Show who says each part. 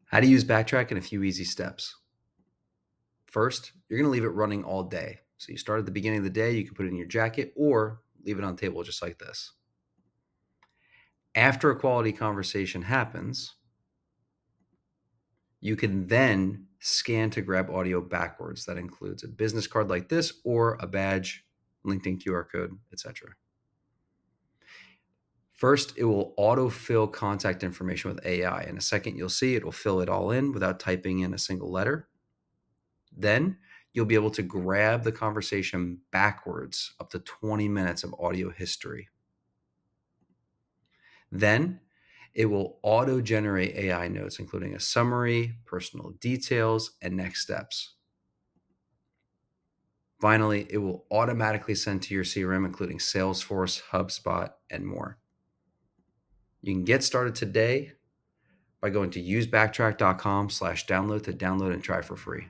Speaker 1: How to use Backtrack in a few easy steps. First, you're going to leave it running all day. So you start at the beginning of the day, you can put it in your jacket or leave it on the table just like this. After a quality conversation happens, you can then scan to grab audio backwards. That includes a business card like this or a badge, LinkedIn QR code, etc. First, it will autofill contact information with AI. In a second, you'll see it will fill it all in without typing in a single letter. Then you'll be able to grab the conversation backwards up to 20 minutes of audio history. Then it will auto-generate AI notes, including a summary, personal details, and next steps. Finally, it will automatically send to your CRM, including Salesforce, HubSpot, and more. You can get started today by going to usebacktrack.com/download to download and try for free.